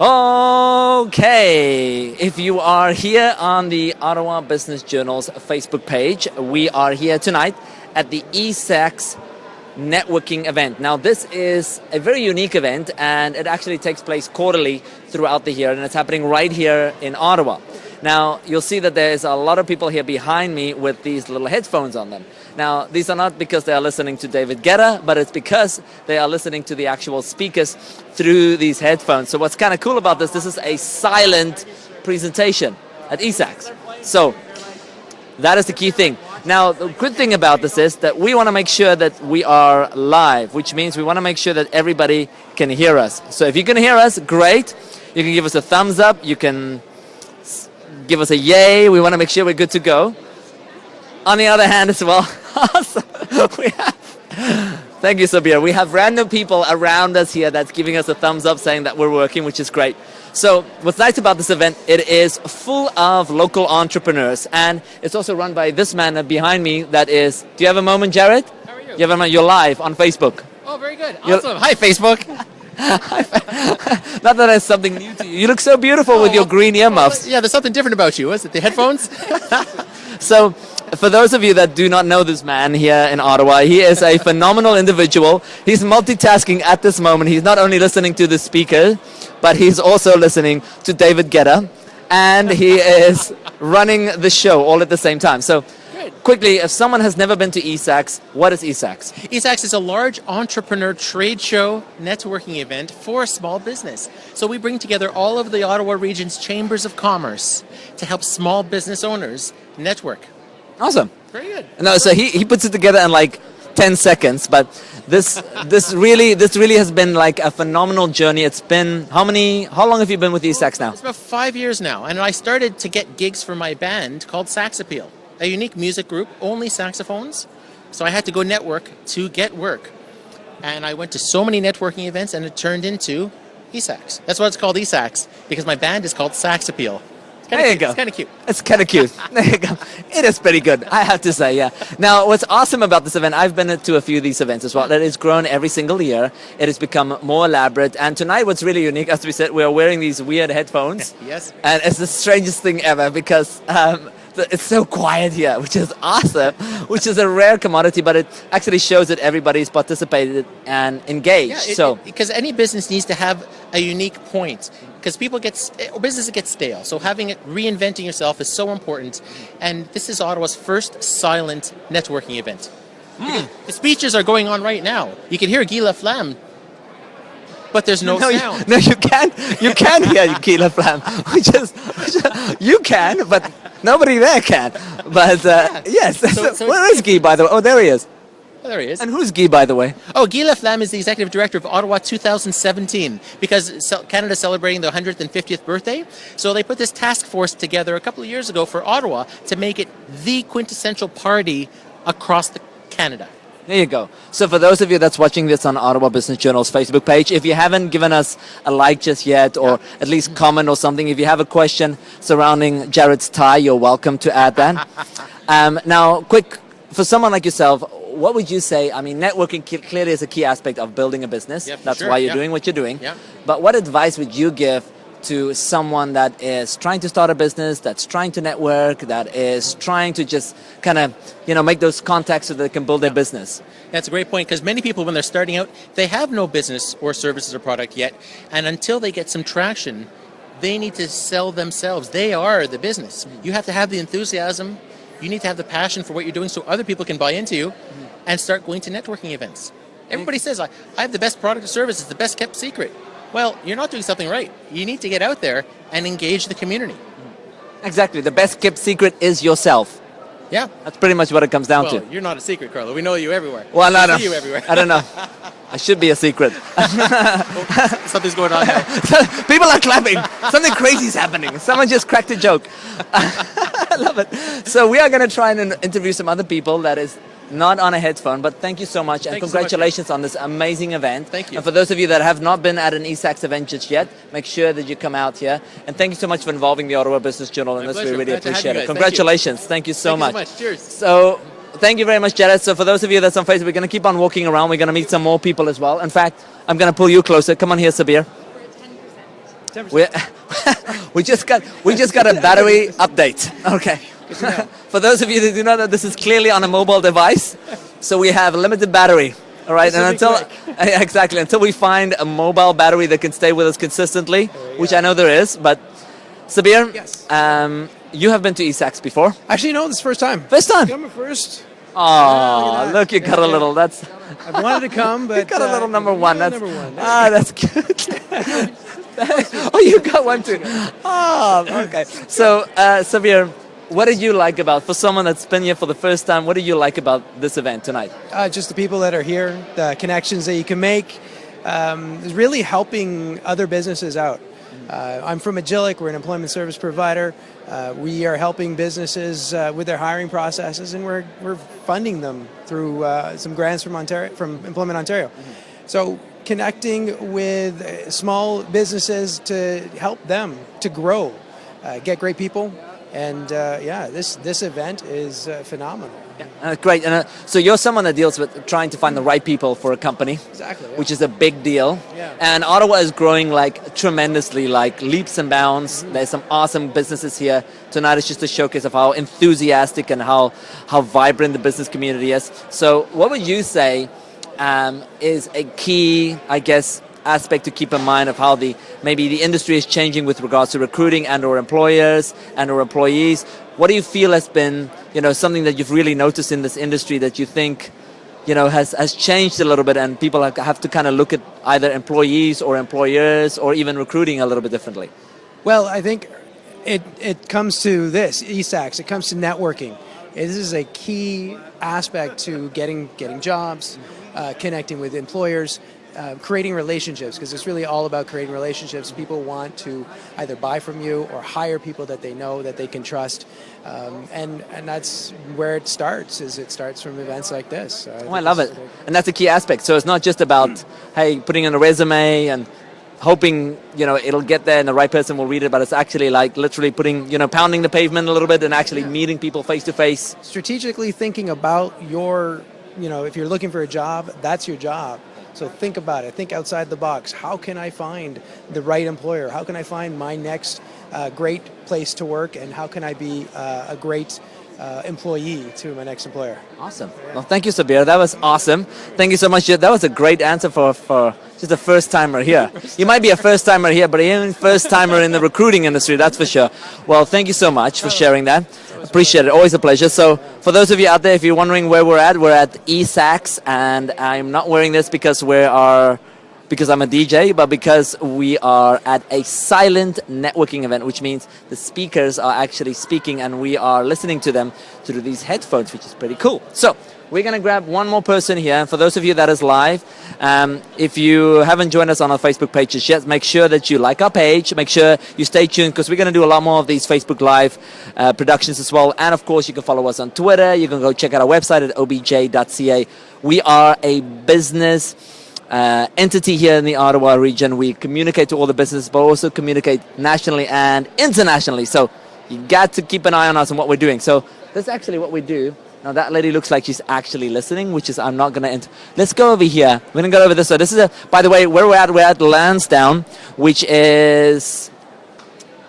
Okay, if you are here on the Ottawa Business Journal's Facebook page, we are here tonight at the eSAX networking event. Now, this is a very unique event, and it actually takes place quarterly throughout the year, and it's happening right here in Ottawa. Now, you'll see that there's a lot of people here behind me with these little headphones on them. Now, these are not because they are listening to David Guetta, but it's because they are listening to the actual speakers through these headphones. So what's kind of cool about this is a silent presentation at eSAX. So that is the key thing. Now, the good thing about this is that we want to make sure that we are live, which means we want to make sure that everybody can hear us. So if you can hear us, great. You can give us a thumbs up. You can give us a yay. We want to make sure we're good to go. On the other hand as well, thank you, Sabir. We have random people around us here that's giving us a thumbs up saying that we're working, which is great. So what's nice about this event, it is full of local entrepreneurs, and it's also run by this man behind me that is, do you have a moment, Jared? How are you? You have a moment, you're live on Facebook. Oh, very good. Awesome. Hi, Facebook. Not that that's something new to you. You look so beautiful with your green earmuffs. Yeah, there's something different about you. Is it the headphones? So, for those of you that do not know this man here in Ottawa, he is a phenomenal individual. He's multitasking at this moment. He's not only listening to the speaker, but he's also listening to David Guetta, and he is running the show all at the same time. So, quickly, if someone has never been to eSAX, what is eSAX? eSAX is a large entrepreneur trade show networking event for small business. So we bring together all of the Ottawa region's chambers of commerce to help small business owners network. Awesome. Very good. No, so he puts it together in like 10 seconds, but this really has been like a phenomenal journey. It's been how long have you been with eSAX now? It's about 5 years now, and I started to get gigs for my band called Sax Appeal, a unique music group, only saxophones. So I had to go network to get work. And I went to so many networking events, and it turned into eSAX. That's why it's called eSAX, because my band is called Sax Appeal. There you go. It's kind of cute. It's kind of cute. There you go. It is pretty good, I have to say, yeah. Now, what's awesome about this event, I've been to a few of these events as well, that it's grown every single year. It has become more elaborate. And tonight, what's really unique, as we said, we're wearing these weird headphones. Yes. And it's the strangest thing ever because it's so quiet here, which is awesome, which is a rare commodity, but it actually shows that everybody's participated and engaged. Because any business needs to have a unique point, because businesses get stale. So reinventing yourself is so important. And this is Ottawa's first silent networking event. The speeches are going on right now. You can hear Guy Laflamme, but there's no sound. You can't hear Guy Laflamme. You can, but nobody there can. But yes, where is Guy, by the way? Oh, there he is. Oh, there he is. And who's Guy, by the way? Oh, Guy Laflamme is the executive director of Ottawa 2017, because Canada's celebrating the 150th birthday. So they put this task force together a couple of years ago for Ottawa to make it the quintessential party across Canada. There you go. So for those of you that's watching this on Ottawa Business Journal's Facebook page, if you haven't given us a like just yet, or at least comment or something, if you have a question surrounding Jared's tie, you're welcome to add that. Now, quick, for someone like yourself, what would you say? I mean, networking clearly is a key aspect of building a business. Yeah, that's why you're doing what you're doing. Yeah. But what advice would you give to someone that is trying to start a business, that's trying to network, that is trying to just kind of, make those contacts so they can build their business? That's a great point, because many people, when they're starting out, they have no business or services or product yet. And until they get some traction, they need to sell themselves. They are the business. You have to have the enthusiasm. You need to have the passion for what you're doing so other people can buy into you and start going to networking events. Everybody says, I have the best product or service. It's the best kept secret. Well, you're not doing something right. You need to get out there and engage the community. Exactly. The best kept secret is yourself. Yeah. That's pretty much what it comes down to. You're not a secret, Carlo. We know you everywhere. Well, we see you everywhere. I don't know. I should be a secret. Something's going on now. People are clapping. Something crazy is happening. Someone just cracked a joke. I love it. So we are going to try and interview some other people that is not on a headphone, but thank you so much, and congratulations on this amazing event. Thank you. And for those of you that have not been at an eSAX event just yet, make sure that you come out here. And thank you so much for involving the Ottawa Business Journal in this. We really appreciate it. Congratulations. Thank you so much. Cheers. So thank you very much, Jared. So for those of you that's on Facebook, we're going to keep on walking around. We're going to meet some more people as well. In fact, I'm going to pull you closer. Come on here, Sabir. We we just got a battery update. Okay. For those of you that do not know, this is clearly on a mobile device, so we have limited battery. All right, and until we find a mobile battery that can stay with us consistently, which I know there is, but Sabir, Yes. You have been to eSAX before. Actually, no, this is the first time. First time. I'm first. Oh, look, you got a little. That's I've wanted to come, but you got a little number one. yeah, That's number one. that's good. Oh, you got one too. Oh, okay. So, Sabir, what did you like about, for someone that's been here for the first time, what did you like about this event tonight? Just the people that are here, the connections that you can make, is really helping other businesses out. I'm from Agilic. We're an employment service provider. We are helping businesses with their hiring processes, and we're funding them through some grants from Employment Ontario. So connecting with small businesses to help them to grow, get great people, and this event is phenomenal. Great. And so you're someone that deals with trying to find the right people for a company, Exactly. Yeah. which is a big deal. Yeah. And Ottawa is growing like tremendously, like leaps and bounds. There's some awesome businesses here. Tonight is just a showcase of how enthusiastic and how vibrant the business community is. So what would you say is a key, I guess, aspect to keep in mind of how maybe the industry is changing with regards to recruiting and or employers and or employees? What do you feel has been, something that you've really noticed in this industry that you think, has changed a little bit, and people have to kind of look at either employees or employers or even recruiting a little bit differently? Well, I think it comes to this, eSAX, it comes to networking. This is a key aspect to getting jobs, connecting with employers, creating relationships, because it's really all about creating relationships. People want to either buy from you or hire people that they know, that they can trust, and that's where it starts. It starts from events like this. I love it, and that's a key aspect. So it's not just about putting in a resume and hoping it'll get there and the right person will read it, but it's actually like literally pounding the pavement a little bit and actually meeting people face to face. Strategically thinking about your, if you're looking for a job, that's your job. So think about it. Think outside the box. How can I find the right employer? How can I find my next great place to work? And how can I be a great employee to my next employer? Awesome. Well, thank you, Sabir. That was awesome. Thank you so much. That was a great answer for just a first-timer here. You might be a first-timer here, but you're a first-timer in the recruiting industry, that's for sure. Well, thank you so much for sharing that. Appreciate it. Always a pleasure. So for those of you out there, if you're wondering where we're at eSAX, and I'm not wearing this because I'm a DJ, but because we are at a silent networking event, which means the speakers are actually speaking and we are listening to them through these headphones, which is pretty cool. So we're going to grab one more person here. And for those of you that is live, if you haven't joined us on our Facebook page just yet, make sure that you like our page. Make sure you stay tuned, because we're going to do a lot more of these Facebook Live productions as well. And of course, you can follow us on Twitter. You can go check out our website at obj.ca. We are a business entity here in the Ottawa region. We communicate to all the businesses, but also communicate nationally and internationally. So you got to keep an eye on us and what we're doing. So that's actually what we do. Now that lady looks like she's actually listening, which is I'm not going to enter. Let's go over here. We're going to go over this way. This is by the way, where we're at Lansdowne, which is,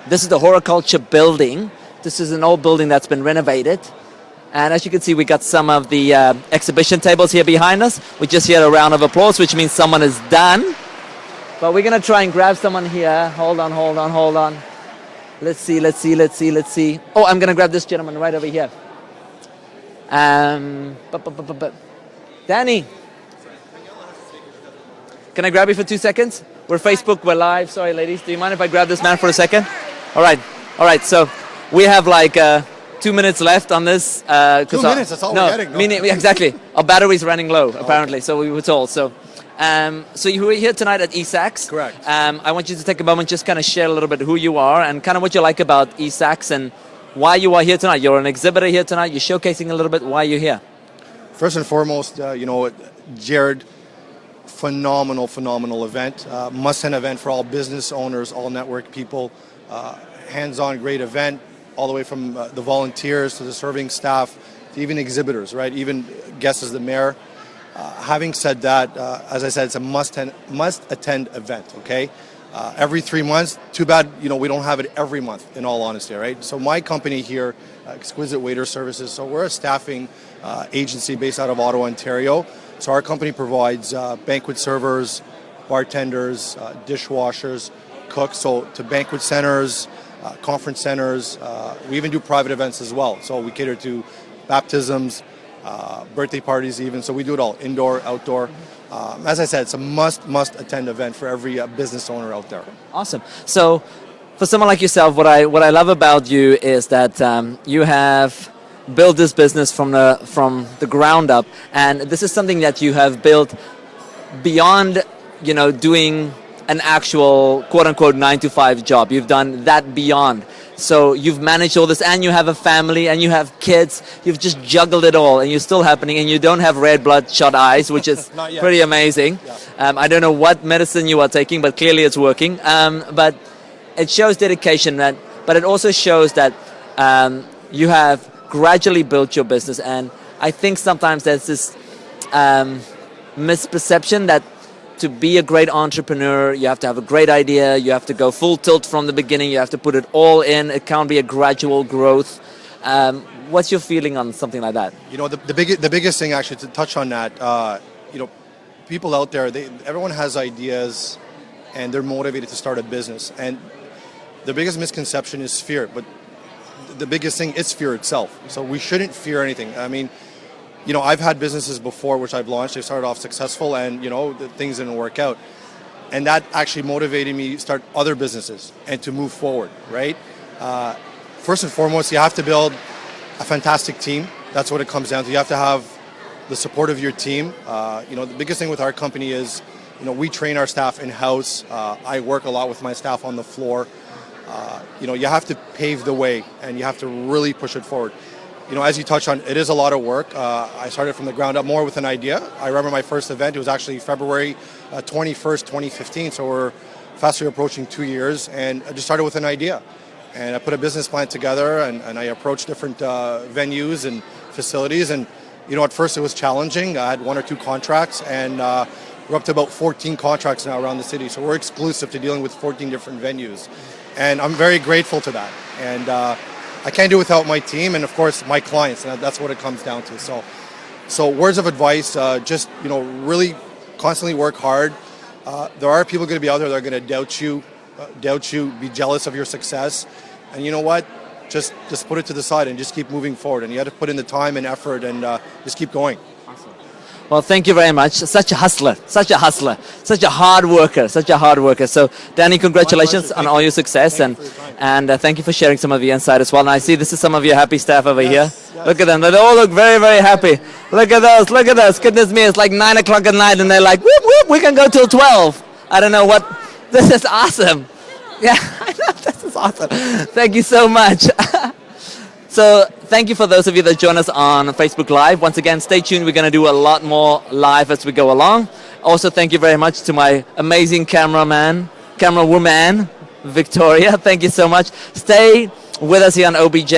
this is the horticulture building. This is an old building that's been renovated. And as you can see, we got some of the exhibition tables here behind us. We just hear a round of applause, which means someone is done. But we're going to try and grab someone here. Hold on. Let's see. Oh, I'm going to grab this gentleman right over here. Danny. Can I grab you for 2 seconds? We're Facebook, we're live. Sorry, ladies. Do you mind if I grab this man for a second? All right. So we have like 2 minutes left on this. 2 minutes, that's all we're getting. Meaning, exactly. Our battery's running low, apparently, so we were told. So you were here tonight at eSAX. Correct. I want you to take a moment, just kind of share a little bit who you are and kind of what you like about eSAX and why you are here tonight. You're an exhibitor here tonight. You're showcasing a little bit why you're here. First and foremost, Jared, phenomenal event. Must-attend event for all business owners, all network people. Hands-on great event, all the way from the volunteers to the serving staff to even exhibitors, right? Even guests as the mayor. Having said that, as I said, it's a must-attend event, okay? every 3 months. Too bad, we don't have it every month, in all honesty, right? So my company here, Exquisite Waiter Services, so we're a staffing agency based out of Ottawa, Ontario. So our company provides banquet servers, bartenders, dishwashers, cooks, so to banquet centers, conference centers. We even do private events as well. So we cater to baptisms, birthday parties even. So we do it all, indoor, outdoor. As I said, it's a must attend event for every business owner out there. Awesome. So for someone like yourself, what I love about you is that you have built this business from the ground up, and this is something that you have built beyond doing an actual quote-unquote 9-to-5 job. You've done that beyond. So you've managed all this, and you have a family, and you have kids. You've just juggled it all, and you're still happening, and you don't have red bloodshot eyes, which is pretty amazing. Yeah. I don't know what medicine you are taking, but clearly it's working. But it shows dedication, but it also shows that you have gradually built your business. And I think sometimes there's this misperception that to be a great entrepreneur, you have to have a great idea, you have to go full tilt from the beginning, you have to put it all in, it can't be a gradual growth. What's your feeling on something like that? The biggest thing, actually, to touch on that, people out there, everyone has ideas and they're motivated to start a business. And the biggest misconception is fear, but the biggest thing is fear itself. So we shouldn't fear anything. I mean, I've had businesses before which I've launched. They started off successful, and things didn't work out, and that actually motivated me to start other businesses and to move forward. Right. First and foremost, you have to build a fantastic team. That's what it comes down to. You have to have the support of your team. The biggest thing with our company is, we train our staff in house. I work a lot with my staff on the floor. You have to pave the way, and you have to really push it forward. As you touched on, it is a lot of work. I started from the ground up more with an idea. I remember my first event, it was actually February 21st, 2015, so we're fastly approaching 2 years, and I just started with an idea. And I put a business plan together, and I approached different venues and facilities, and at first it was challenging. I had 1 or 2 contracts, and we're up to about 14 contracts now around the city, so we're exclusive to dealing with 14 different venues. And I'm very grateful to that. And I can't do it without my team and, of course, my clients. And that's what it comes down to. So words of advice, just, really constantly work hard. There are people going to be out there that are going to doubt you, be jealous of your success. And you know what? Just put it to the side and just keep moving forward. And you have to put in the time and effort and just keep going. Awesome. Well, thank you very much. Such a hustler, such a hard worker. So, Danny, congratulations on all your success, and thank you for sharing some of the insight as well. And I see this is some of your happy staff over here. Yes. Look at them. They all look very, very happy. Look at those. Goodness me, it's like 9 o'clock at night, and they're like, whoop, whoop, we can go till 12. I don't know what. This is awesome. Yeah, I know. This is awesome. Thank you so much. So thank you for those of you that join us on Facebook Live. Once again, stay tuned. We're going to do a lot more live as we go along. Also, thank you very much to my amazing camerawoman, Victoria. Thank you so much. Stay with us here on OBJ,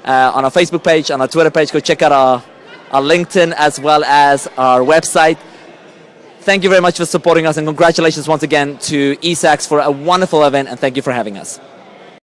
on our Facebook page, on our Twitter page. Go check out our LinkedIn as well as our website. Thank you very much for supporting us, and congratulations once again to eSAX for a wonderful event, and thank you for having us.